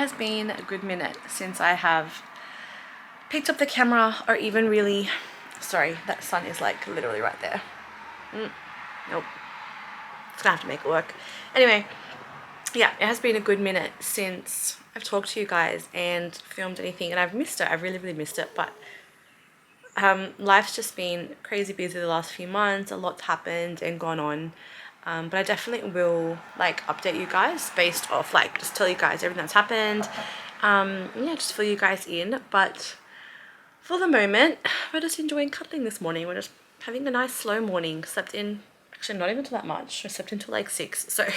has been a good minute since I have picked up the camera or even really, sorry, that sun is like literally right there. Nope, it's gonna have to make it work. Anyway, yeah, it has been a good minute since I've talked to you guys and filmed anything, and I've missed it. I've really missed it, but life's just been crazy busy the last few months. A lot's happened and gone on. But I definitely will like update you guys based off like just tell you guys everything that's happened. Yeah, just fill you guys in. But for the moment, we're just enjoying cuddling this morning. We're just having a nice slow morning. Slept in, actually not even till that much. I slept until like 6. So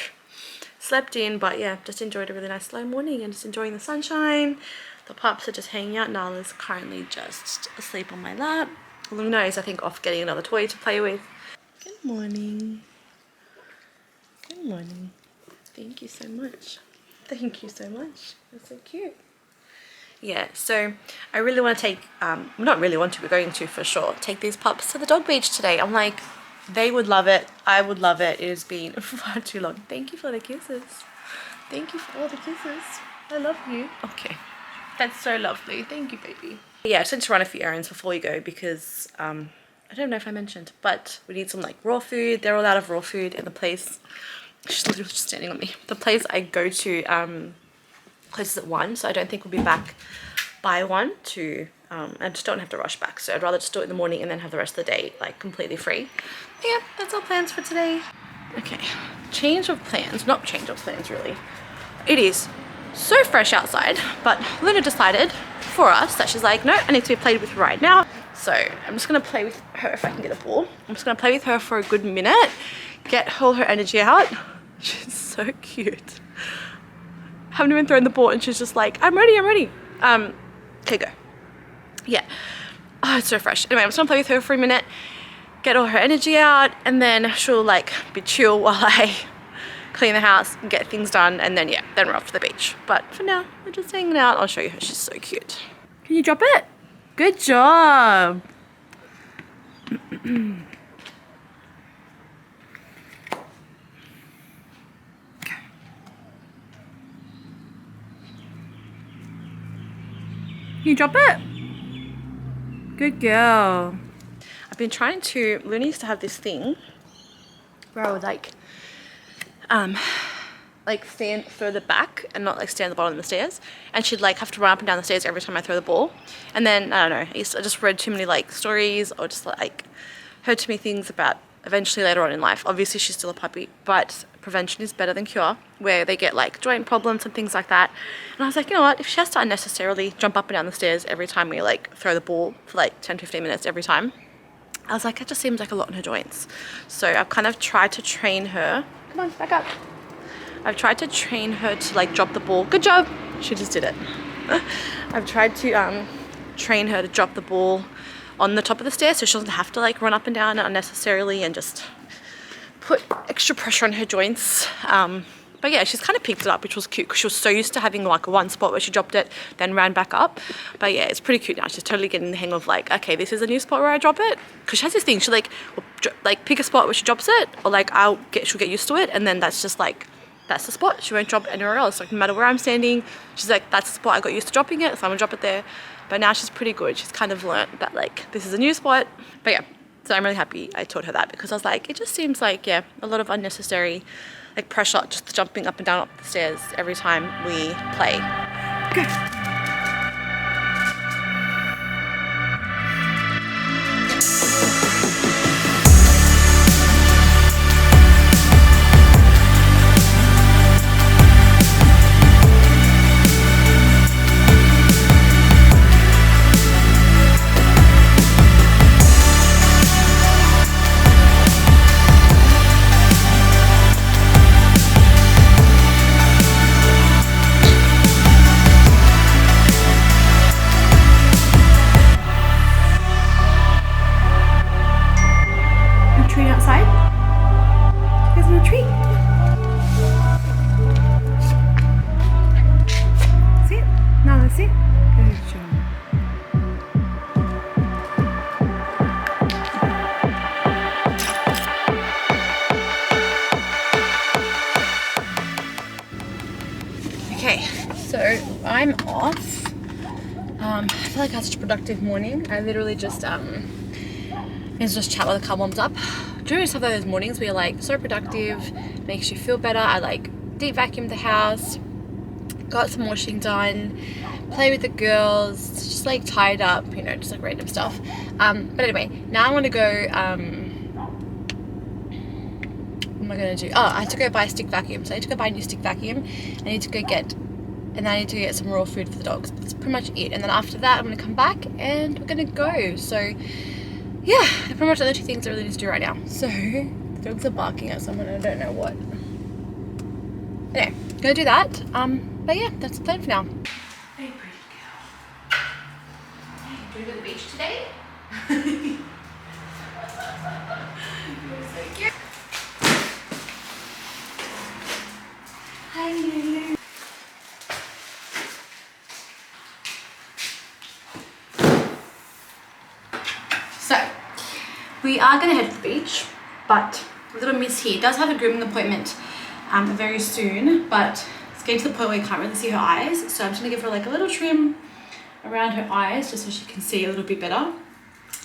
slept in, but yeah, just enjoyed a really nice slow morning and just enjoying the sunshine. The pups are just hanging out. Nala's currently just asleep on my lap. Luna is, I think, off getting another toy to play with. Good morning. Good morning. Thank you so much. Thank you so much. That's so cute. Yeah, so I really want to take, not really want to, we're going to for sure, take these pups to the dog beach today. I'm like, they would love it. I would love it. It has been far too long. Thank you for the kisses. Thank you for all the kisses. I love you. Okay. That's so lovely. Thank you, baby. Yeah, I just need to run a few errands before we go because, I don't know if I mentioned, but we need some like raw food. They're all out of raw food in the place. She's literally just standing on me. The place I go to closes at 1, so I don't think we'll be back by 1 to, I just don't have to rush back. So I'd rather just do it in the morning and then have the rest of the day like completely free. But yeah, that's our plans for today. Okay, change of plans. Not change of plans really. It is so fresh outside, but Luna decided for us that she's like, no, I need to be played with right now. So I'm just gonna play with her if I can get a ball. I'm just gonna play with her for a good minute, get all her energy out. She's so cute. I haven't even thrown the ball and she's just like, I'm ready, I'm ready. Okay, go. Yeah. Oh, it's so fresh. Anyway, I'm just gonna play with her for a minute, get all her energy out, and then she'll like be chill while I clean the house and get things done, and then yeah, then we're off to the beach. But for now, we're just hanging out. I'll show you her. She's so cute. Can you drop it? Good job. Can you drop it? Good girl. I've been trying to, Luna used to have this thing where I would like stand further back and not like stand at the bottom of the stairs, and she'd like have to run up and down the stairs every time I throw the ball. And then I don't know, I just read too many like stories or just like heard too many things about eventually later on in life. Obviously she's still a puppy, but prevention is better than cure, where they get like joint problems and things like that. And I was like, you know what, if she has to unnecessarily jump up and down the stairs every time we like throw the ball for like 10-15 minutes every time, I was like, it just seems like a lot on her joints. So I've kind of tried to train her. Come on, back up. I've tried to train her to like drop the ball. Good job. She just did it. I've tried to train her to drop the ball on the top of the stairs so she doesn't have to like run up and down unnecessarily and just put extra pressure on her joints. But yeah, she's kind of picked it up, which was cute because she was so used to having like one spot where she dropped it, then ran back up. But yeah, it's pretty cute now. She's totally getting the hang of like, okay, this is a new spot where I drop it. Because she has this thing, she like pick a spot where she drops it, or like she'll get used to it, and then that's just like, that's the spot. She won't drop it anywhere else. Like no matter where I'm standing, she's like, that's the spot I got used to dropping it, so I'm gonna drop it there. But now she's pretty good. She's kind of learnt that like this is a new spot. But yeah, so I'm really happy I taught her that, because I was like, it just seems like, yeah, a lot of unnecessary like pressure just jumping up and down up the stairs every time we play. Go. I'm off, I feel like I had such a productive morning. I literally just chat while the car warms up. During some of those mornings where you're like so productive, makes you feel better. I like deep vacuumed the house, got some washing done, play with the girls, just like tied up, you know, just like random stuff. But anyway, now I want to go, what am I going to do? Oh, I had to go buy a stick vacuum. So I need to go buy a new stick vacuum. I need to go get some raw food for the dogs. That's pretty much it. And then after that, I'm going to come back and we're going to go. So yeah, pretty much the only two things I really need to do right now. So the dogs are barking at someone, I don't know what. Anyway, gonna do that. But yeah, that's the plan for now. Hey, pretty girl. Hey, do you go to the beach today? You're so cute. Hi, Lulu. So, we are going to head to the beach, but little miss here does have a grooming appointment very soon, but it's getting to the point where you can't really see her eyes, so I'm just going to give her like a little trim around her eyes just so she can see a little bit better,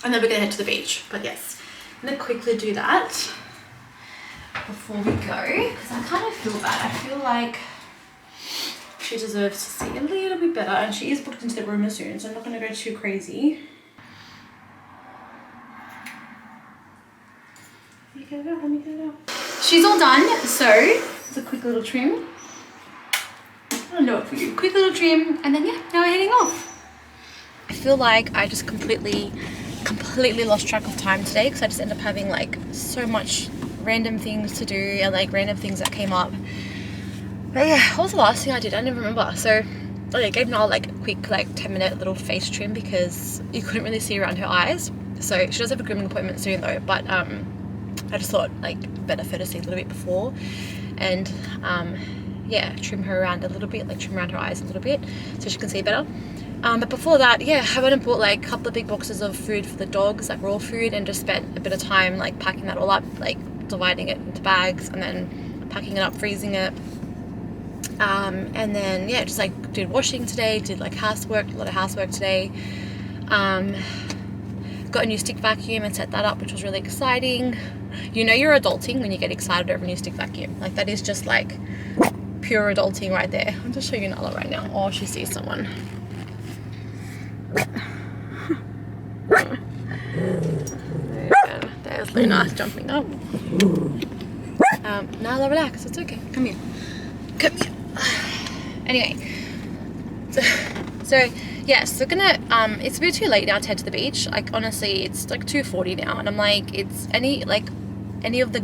and then we're going to head to the beach. But yes, I'm going to quickly do that before we go, because I kind of feel bad. I feel like she deserves to see a little bit better, and she is booked into the room soon, so I'm not going to go too crazy. She's all done, so it's a quick little trim. I'll do it for you. Quick little trim, and then yeah, now we're heading off. I feel like I just completely lost track of time today, because I just ended up having like so much random things to do and like random things that came up. But yeah, what was the last thing I did? I don't even remember. So I gave Nala like a quick like 10-minute little face trim because you couldn't really see around her eyes. So she does have a grooming appointment soon though, but I just thought like better for her to see a little bit before, and yeah, trim her around a little bit, like trim around her eyes a little bit so she can see better. But before that, yeah, I went and bought like a couple of big boxes of food for the dogs, like raw food, and just spent a bit of time like packing that all up, like dividing it into bags and then packing it up, freezing it. And then yeah, just like did washing today, did like housework, a lot of housework today. Got a new stick vacuum and set that up, which was really exciting. You know you're adulting when you get excited over a new stick vacuum. Like that is just like pure adulting right there. I'm just showing you Nala right now. Oh, she sees someone. There's Luna jumping up. Nala, relax, it's okay. Come here. Come here. Anyway, so yeah, so gonna it's a bit too late now to head to the beach. Like honestly, it's like 2:40 now, and I'm like, it's any of the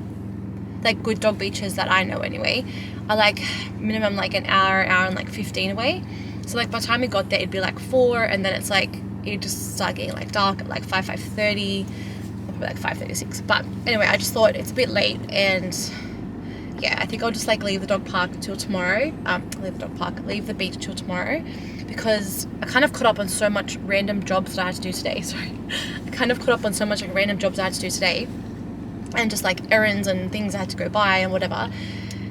like good dog beaches that I know anyway are like minimum like an hour and like 15 away. So like by the time we got there, it'd be like 4, and then it's like it just start getting like dark at like 5:30, probably like 5:36. But anyway, I just thought it's a bit late, and yeah, I think I'll just like leave the dog park till tomorrow. Leave the beach till tomorrow, because I kind of caught up on so much random jobs that I had to do today. Sorry, I kind of caught up on so much like random jobs I had to do today, and just like errands and things I had to go buy and whatever,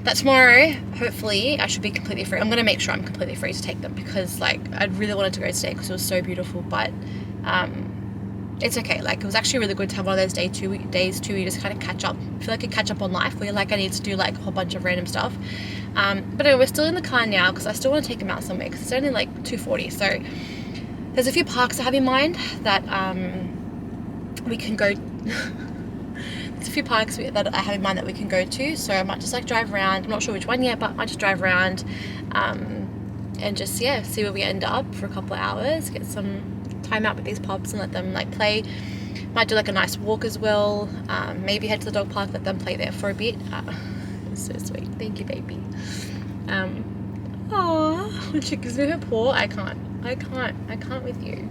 that tomorrow hopefully I should be completely free. I'm gonna make sure I'm completely free to take them, because like I really wanted to go today because it was so beautiful, but it's okay. Like it was actually really good to have one of those days too where you just kind of catch up. I feel like you catch up on life, where you're like, I need to do like a whole bunch of random stuff. But anyway, we're still in the car now because I still want to take them out somewhere, because it's only like 2:40. So there's a few parks I have in mind that we can go. There's a few parks that I have in mind that we can go to. So I might just like drive around. I'm not sure which one yet, but I might just drive around and just yeah, see where we end up for a couple of hours, get some time out with these pups and let them like play. Might do like a nice walk as well. Maybe head to the dog park, let them play there for a bit. It's so sweet. Thank you, baby. Aww, when she gives me her paw, I can't with you.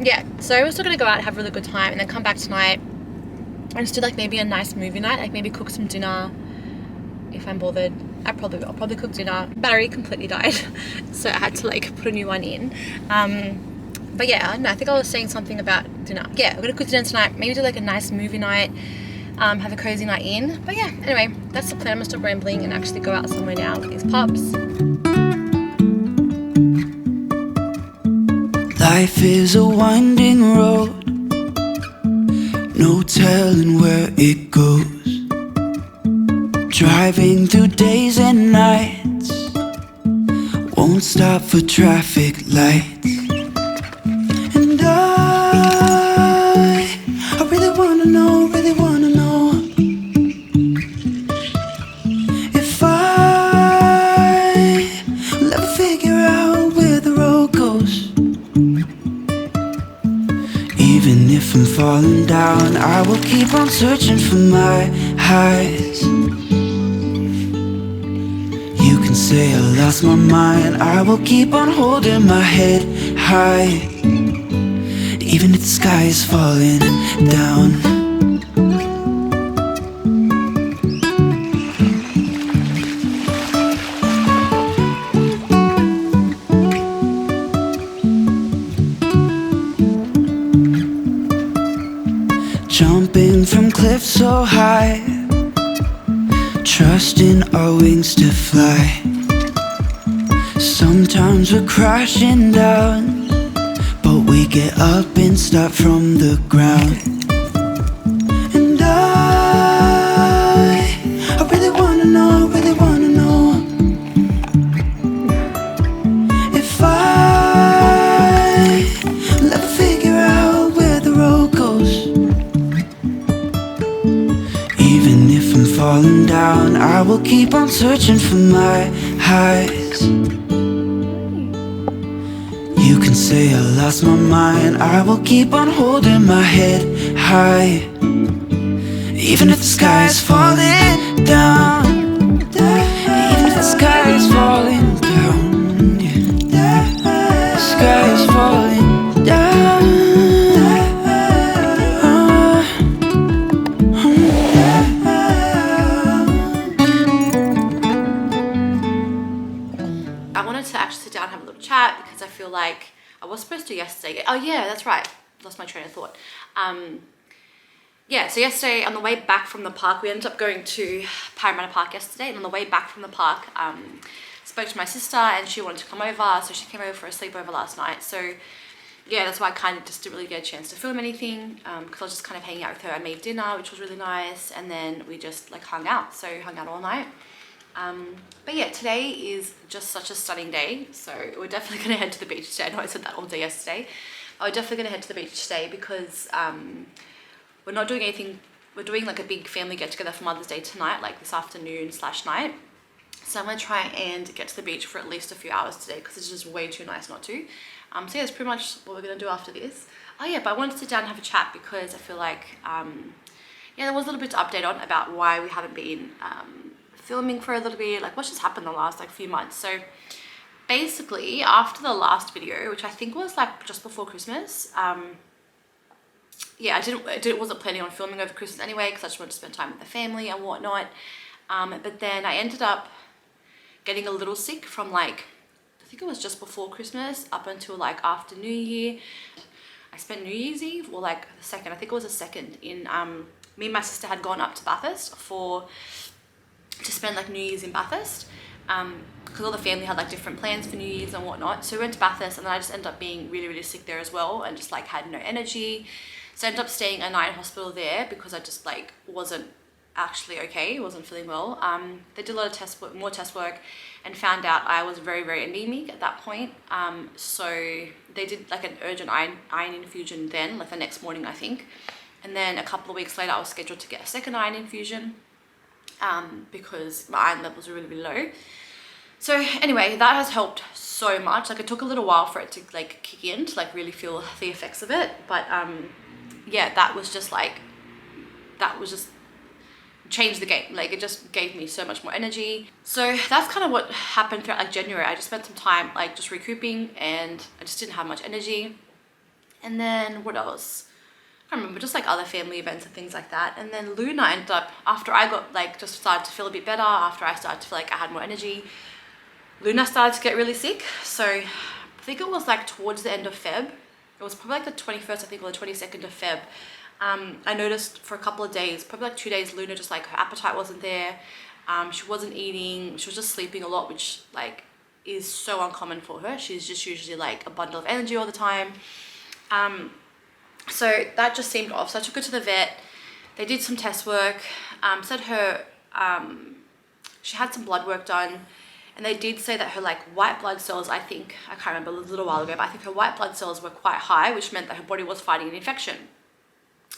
Yeah, so we're still gonna go out, have a really good time, and then come back tonight and just do like maybe a nice movie night, like maybe cook some dinner if I'm bothered. I probably will. I'll probably cook dinner. Battery completely died, so I had to like put a new one in. But yeah, I don't know, I think I was saying something about dinner. Yeah, we're gonna cook dinner tonight, maybe do like a nice movie night, have a cozy night in. But yeah, anyway, that's the plan. I'm gonna stop rambling and actually go out somewhere now with these pups. Life is a winding road, no telling where it goes. Driving through days and nights, won't stop for traffic lights. And I really wanna know, if I will ever figure out where the road goes. Even if I'm falling down, I will keep on searching for my highs. You can say I lost my mind, I will keep on holding my head high, even if the sky is falling down. Jumping from cliffs so high, trusting our wings to fly. Sometimes we're crashing down, but we get up and start from the ground. And I really wanna know, if I will ever figure out where the road goes. Even if I'm falling down, I will keep on searching for my highs. You can say I lost my mind, I will keep on holding my head high, even if the sky is falling down. Even if the sky is falling down, yeah. The sky is falling down. I wanted to actually sit down and have a little chat because I feel like I was supposed to yesterday. Oh yeah, that's right. Lost my train of thought. Yeah, so yesterday on the way back from the park, we ended up going to Parramatta Park yesterday, and on the way back from the park, spoke to my sister and she wanted to come over, so she came over for a sleepover last night. So yeah, that's why I kind of just didn't really get a chance to film anything, because I was just kind of hanging out with her. I made dinner, which was really nice, and then we just like hung out all night. But yeah, today is just such a stunning day, so we're definitely going to head to the beach today. I know I said that all day yesterday. We're definitely going to head to the beach today because we're not doing anything. We're doing like a big family get together for Mother's Day tonight, like this afternoon/night. So I'm going to try and get to the beach for at least a few hours today because it's just way too nice not to. So yeah, that's pretty much what we're going to do after this. Oh yeah, but I wanted to sit down and have a chat because I feel like yeah, there was a little bit to update on about why we haven't been filming for a little bit, like what's just happened the last like few months. So basically after the last video, which I think was like just before Christmas, yeah, I wasn't planning on filming over Christmas anyway because I just wanted to spend time with the family and whatnot. But then I ended up getting a little sick from like, I think it was just before Christmas up until like after New Year. I spent New Year's Eve, or like the second, I think it was the second, in me and my sister had gone up to Bathurst to spend like New Year's in Bathurst, because all the family had like different plans for New Year's and whatnot. So we went to Bathurst, and then I just ended up being really, really sick there as well, and just like had no energy. So I ended up staying a night in hospital there because I just like wasn't actually okay, wasn't feeling well. They did a lot of more test work, and found out I was very, very anemic at that point. So they did like an urgent iron infusion then, like the next morning I think. And then a couple of weeks later I was scheduled to get a second iron infusion, because my iron levels were really, really low. So anyway, that has helped so much. Like it took a little while for it to like kick in, to like really feel the effects of it. But yeah, that was just changed the game. Like it just gave me so much more energy. So that's kind of what happened throughout like January. I just spent some time like just recouping, and I just didn't have much energy. And then what else? I remember, just like other family events and things like that. And then Luna ended up, after I got like just started to feel a bit better, after I started to feel like I had more energy, Luna started to get really sick. So I think it was like towards the end of Feb. It was probably like the 21st, I think, or the 22nd of Feb. I noticed for a couple of days, probably like 2 days, Luna just like her appetite wasn't there. She wasn't eating, she was just sleeping a lot, which like is so uncommon for her. She's just usually like a bundle of energy all the time. So that just seemed off. So I took her to the vet. They did some test work, said her, she had some blood work done, and they did say that her like white blood cells, I can't remember, a little while ago, but I think her white blood cells were quite high, which meant that her body was fighting an infection,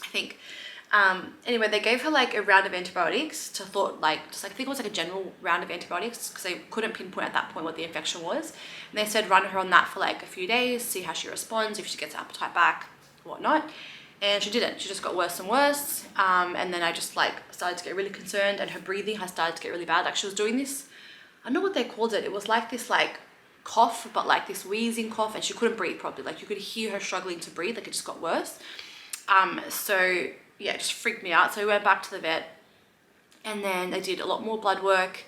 I think. Anyway, they gave her like a round of antibiotics I think it was like a general round of antibiotics because they couldn't pinpoint at that point what the infection was. And they said run her on that for like a few days, see how she responds, if she gets her appetite back, whatnot. And she didn't. She just got worse and worse. And then I just like started to get really concerned, and her breathing has started to get really bad. Like she was doing this, I don't know what they called it. It was like this like cough, but like this wheezing cough, and she couldn't breathe properly. Like you could hear her struggling to breathe. Like it just got worse. So yeah, it just freaked me out. So we went back to the vet, and then they did a lot more blood work.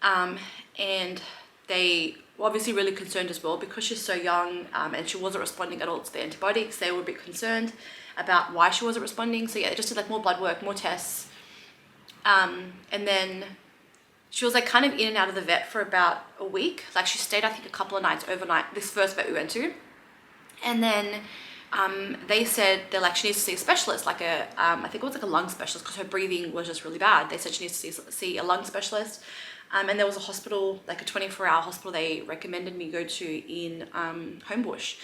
And they were obviously really concerned as well because she's so young, and she wasn't responding at all to the antibiotics. They were a bit concerned about why she wasn't responding. So yeah, they just did like more blood work, more tests. And then she was like kind of in and out of the vet for about a week. Like she stayed, I think, a couple of nights overnight, this first vet we went to. And then they said they're like, she needs to see a specialist, like I think it was like a lung specialist because her breathing was just really bad. They said she needs to see a lung specialist. And there was a hospital, like a 24-hour hospital they recommended me go to in Homebush.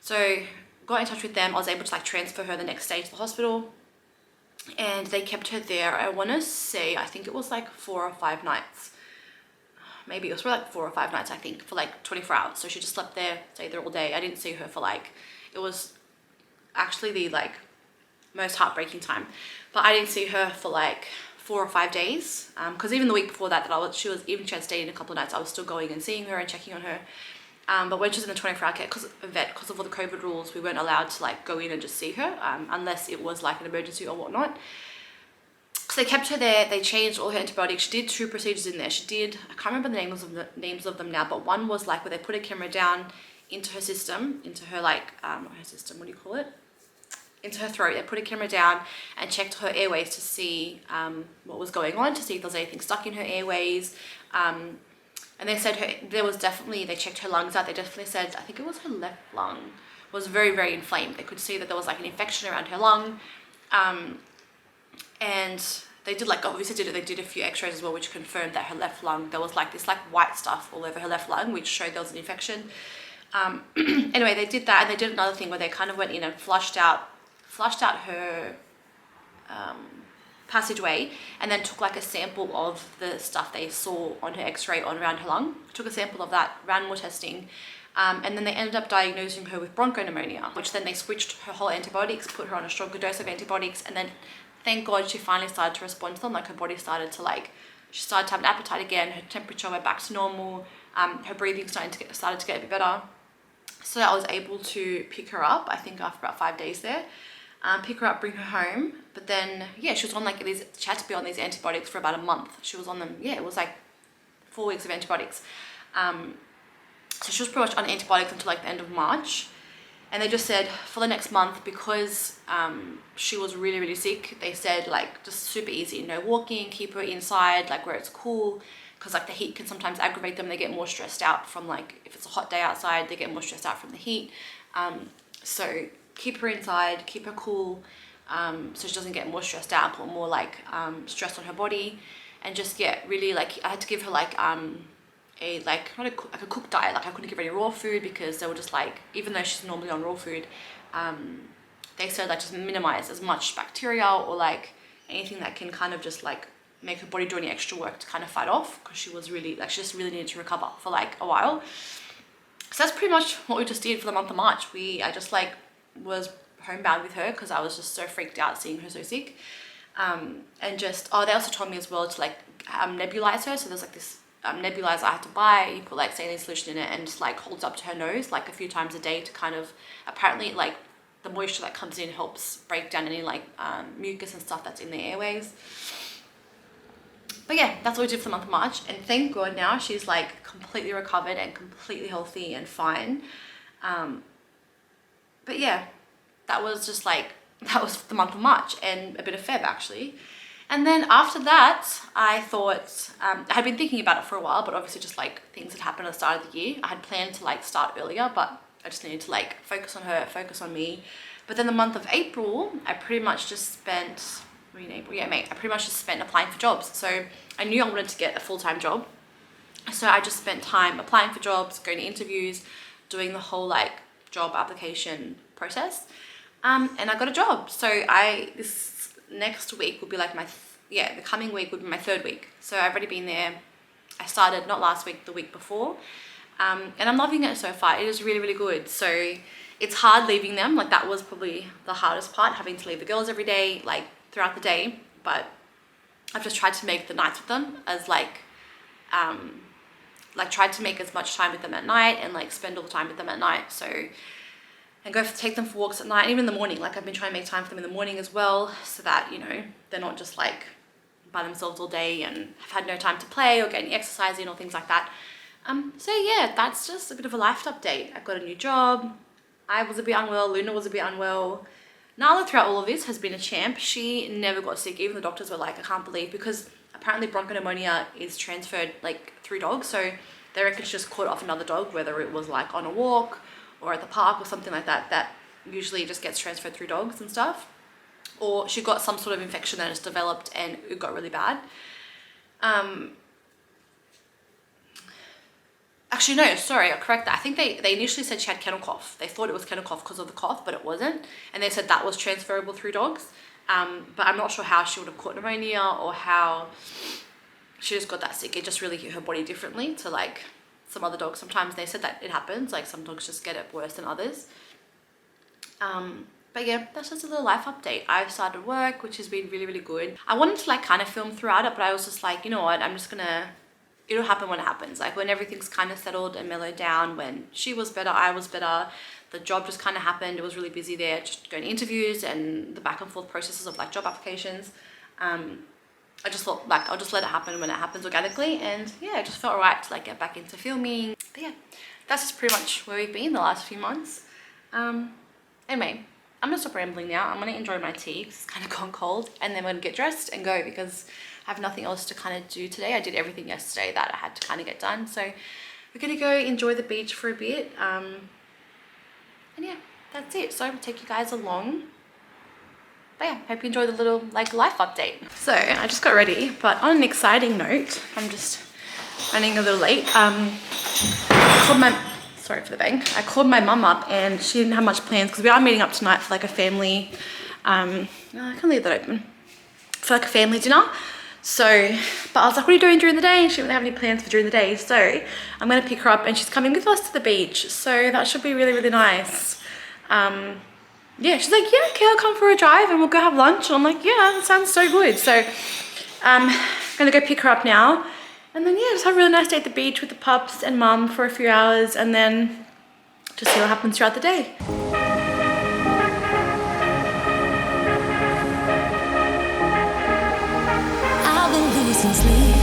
So got in touch with them. I was able to like transfer her the next day to the hospital, and they kept her there. I want to say, I think it was like 4 or 5 nights. Maybe it was for like 4 or 5 nights, I think, for like 24 hours. So she just slept there, stayed there all day. I didn't see her for like, it was actually the like most heartbreaking time, but I didn't see her for like 4 or 5 days. Because even the week before that she had stayed in a couple of nights, I was still going and seeing her and checking on her. But when she was in the 24-hour care, because of all the COVID rules, we weren't allowed to like go in and just see her, unless it was like an emergency or whatnot. So they kept her there. They changed all her antibiotics. She did 2 procedures in there. I can't remember the names of them now, but one was like where they put a camera down into her system, into her like, not her system, what do you call it? Into her throat. They put a camera down and checked her airways to see what was going on, to see if there was anything stuck in her airways. And they said they checked her lungs out. They definitely said, I think it was her left lung was very, very inflamed. They could see that there was like an infection around her lung. And they did like, obviously they did a few x-rays as well, which confirmed that her left lung, there was like this like white stuff all over her left lung, which showed there was an infection. Anyway, they did that, and they did another thing where they kind of went in and flushed out her passageway, and then took like a sample of the stuff they saw on her x-ray around her lung, took a sample of that, ran more testing, and then they ended up diagnosing her with bronchopneumonia, which then they switched her whole antibiotics, put her on a stronger dose of antibiotics, and then thank God she finally started to respond to them. Like her body started to she started to have an appetite again, her temperature went back to normal, her breathing started to get a bit better. So I was able to pick her up, I think after about 5 days there. Pick her up, bring her home. But then, yeah, she was on like these, she had to be on these antibiotics for about a month. She was on them, yeah, it was like 4 weeks of antibiotics. So she was pretty much on antibiotics until like the end of March. And they just said for the next month, because she was really, really sick, they said like just super easy, no walking, keep her inside, like where it's cool. Because like the heat can sometimes aggravate them. They get more stressed out from like, if it's a hot day outside, they get more stressed out from the heat. So keep her inside, keep her cool, so she doesn't get more stressed out, put more like stress on her body, and just really like I had to give her like not a cooked diet. Like I couldn't give her any raw food because they were just like, even though she's normally on raw food, they said like just minimize as much bacteria or like anything that can kind of just like make her body do any extra work to kind of fight off, because she was really like, she just really needed to recover for like a while. So that's pretty much what we just did for the month of March. I just like was homebound with her because I was just so freaked out seeing her so sick. And just, they also told me as well to like nebulize her. So there's like this nebulizer I had to buy. You put like saline solution in it and just like holds up to her nose like a few times a day to kind of, apparently like the moisture that comes in helps break down any like mucus and stuff that's in the airways. But yeah, that's what we did for the month of March, and thank God now she's like completely recovered and completely healthy and fine. But yeah, that was the month of March and a bit of Feb actually. And then after that, I thought, I had been thinking about it for a while, but obviously just like things had happened at the start of the year. I had planned to like start earlier, but I just needed to like focus on her, focus on me. But then the month of April, I pretty much just spent, I pretty much just spent applying for jobs. So I knew I wanted to get a full-time job. So I just spent time applying for jobs, going to interviews, doing the whole like job application process. And I got a job. So this next week will be like the coming week would be my 3rd week. So I've already been there. I started not last week, the week before. And I'm loving it so far. It is really, really good. So it's hard leaving them. Like that was probably the hardest part, having to leave the girls every day, like throughout the day. But I've just tried to make the nights with them as like tried to make as much time with them at night and like spend all the time with them at night. So, and take them for walks at night, even in the morning. Like I've been trying to make time for them in the morning as well, so that, you know, they're not just like by themselves all day and have had no time to play or get any exercise in or things like that. So yeah, that's just a bit of a life update. I've got a new job. I was a bit unwell. Luna was a bit unwell. Nala throughout all of this has been a champ. She never got sick. Even the doctors were like, I can't believe, because apparently bronchopneumonia is transferred like through dogs. So they reckon she just caught off another dog, whether it was like on a walk or at the park or something like that. That usually just gets transferred through dogs and stuff. Or she got some sort of infection that has developed and it got really bad. Actually, no, sorry, I'll correct that. I think they initially said she had kennel cough. They thought it was kennel cough because of the cough, but it wasn't. And they said that was transferable through dogs. But I'm not sure how she would have caught pneumonia or how she just got that sick. It just really hit her body differently to like some other dogs. Sometimes they said that it happens, like some dogs just get it worse than others. But yeah, that's just a little life update. I've started work, which has been really, really good. I wanted to like kind of film throughout it, but I was just like, you know what, it'll happen when it happens. Like when everything's kind of settled and mellowed down, when she was better, I was better, the job just kind of happened. It was really busy there, just going to interviews and the back and forth processes of like job applications. I just thought like, I'll just let it happen when it happens organically. And yeah, it just felt right to like get back into filming. But yeah, that's just pretty much where we've been the last few months. Anyway, I'm gonna stop rambling now. I'm gonna enjoy my tea because it's kind of gone cold, and then we're gonna get dressed and go because I have nothing else to kind of do today. I did everything yesterday that I had to kind of get done. So we're gonna go enjoy the beach for a bit. And yeah, that's it. So I'll take you guys along. But yeah, hope you enjoy the little like life update. So I just got ready, but on an exciting note, I'm just running a little late. Sorry for the bang. I called my mum up and she didn't have much plans because we are meeting up tonight for like a family, I can leave that open, for like a family dinner. So, but I was like, what are you doing during the day? And she didn't have any plans for during the day. So I'm gonna pick her up and she's coming with us to the beach. So that should be really, really nice. Yeah, she's like, yeah, okay, I'll come for a drive and we'll go have lunch. And I'm like, yeah, that sounds so good. So I'm gonna go pick her up now. And then yeah, just have a really nice day at the beach with the pups and mum for a few hours and then just see what happens throughout the day. I've been losing sleep,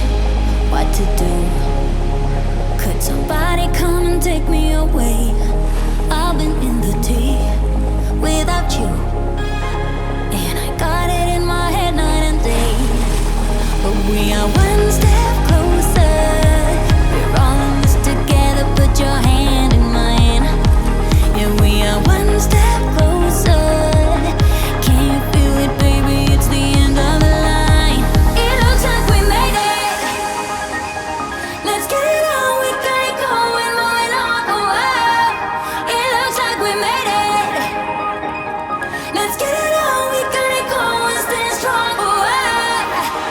what to do? Could somebody come and take me away? I've been in the deep without you, and I got it in my head night and day. But we are one step closer. We're all in this together. Put your hand in mine. Yeah, we are one step closer. Can you feel it, baby? It's the end of the line. It looks like we made it. Let's get it on. We got it going, moving on. Oh, wow. It looks like we made it. Let's get it on. We got it going, stay strong. Oh, wow.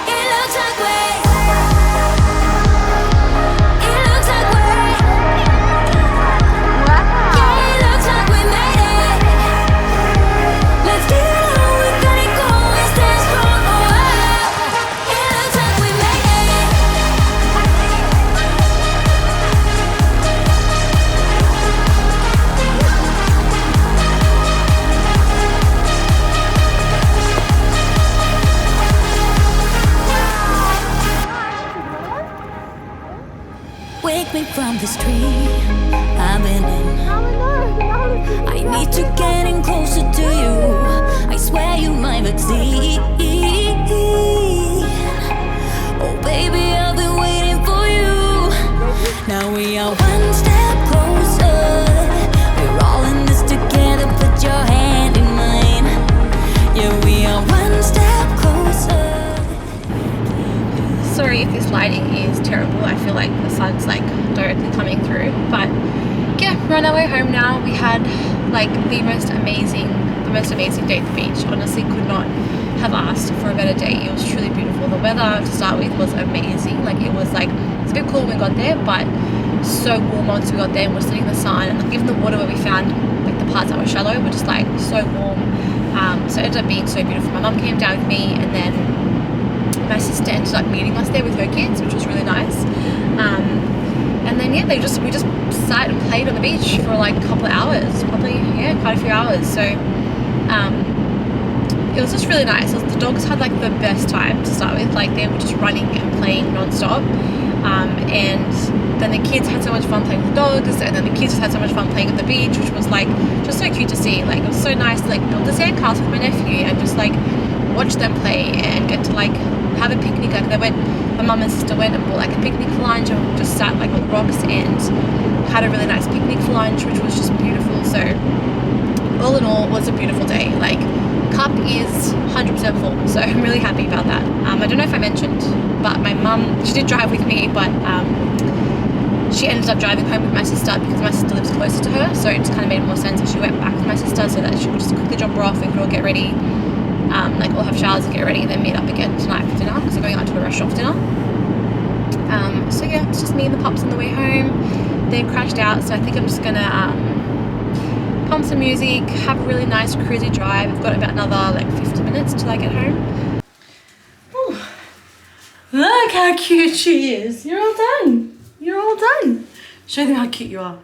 It looks like we. It looks like we. Yeah, it looks like we made it. Let's get it on. We got it going, stay strong. Oh, wow. It looks like we made it. Wake me from this dream I've been in. I need to get in closer to you. I swear you my vaccine. if this lighting is terrible. I feel like the sun's like directly coming through, but yeah, we're on our way home now. We had like the most amazing day at the beach. Honestly, could not have asked for a better day. It was truly beautiful. The weather to start with was amazing. Like it was a bit cool when we got there, but so warm once we got there and we're sitting in the sun, and like, even the water where we found like the parts that were shallow were just like so warm. So it ended up being so beautiful. My mum came down with me, and then my sister ended up meeting us there with her kids, which was really nice. And then yeah, we just sat and played on the beach for like a couple of hours, probably, yeah, quite a few hours. So it was just really nice. The dogs had like the best time to start with. Like they were just running and playing non-stop. And then the kids had so much fun playing with the dogs, and then the kids just had so much fun playing at the beach, which was like just so cute to see. Like it was so nice to like build a sandcastle with my nephew and just like watch them play and get to like have a picnic. Like my mum and sister went and bought like a picnic for lunch, and just sat like on the rocks and had a really nice picnic for lunch, which was just beautiful. So all in all, it was a beautiful day. Like cup is 100% full, so I'm really happy about that. I don't know if I mentioned, but my mum, she did drive with me, but she ended up driving home with my sister because my sister lives closer to her, so it just kind of made more sense that she went back with my sister so that she could just quickly drop her off. We could all get ready, like all have showers and get ready, and then meet up again tonight for dinner because we're going out to a restaurant for dinner. So yeah, it's just me and the pups on the way home. They crashed out, so I think I'm just gonna pump some music, have a really nice cruisy drive. I've got about another like 50 minutes till I get home. Ooh. Look how cute she is. You're all done. You're all done. Show them how cute you are.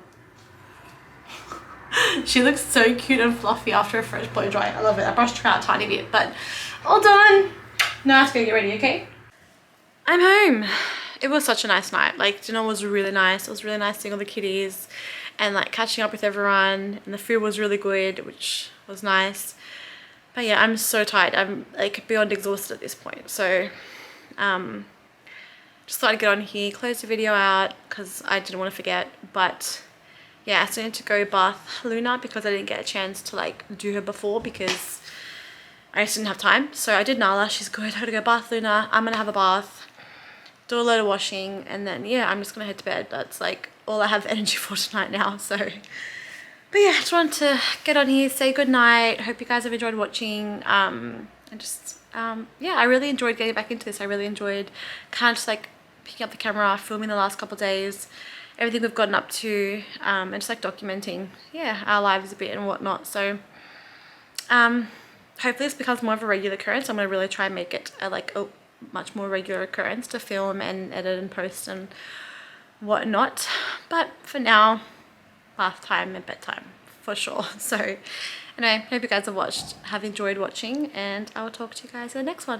She looks so cute and fluffy after a fresh blow dry. I love it. I brushed her out a tiny bit, but all done. Now I have to go get ready, okay? I'm home. It was such a nice night. Like dinner was really nice. It was really nice seeing all the kitties and like catching up with everyone, and the food was really good, which was nice. But yeah, I'm so tired. I'm like beyond exhausted at this point. So just thought I'd get on here, close the video out because I didn't want to forget. But yeah, I still need to go bath Luna because I didn't get a chance to like do her before because I just didn't have time. So I did Nala. She's good. I gotta go bath Luna. I'm gonna have a bath, do a load of washing, and then yeah, I'm just gonna head to bed. That's like all I have energy for tonight now. So but yeah, I just wanted to get on here, say good night. Hope you guys have enjoyed watching, and just yeah, I really enjoyed getting back into this. I really enjoyed kind of just like picking up the camera, filming the last couple of days, everything we've gotten up to, and just like documenting, yeah, our lives a bit and whatnot. So hopefully this becomes more of a regular occurrence. I'm gonna really try and make it a much more regular occurrence to film and edit and post and whatnot. But for now, bath time and bedtime for sure. So anyway, hope you guys have enjoyed watching, and I will talk to you guys in the next one.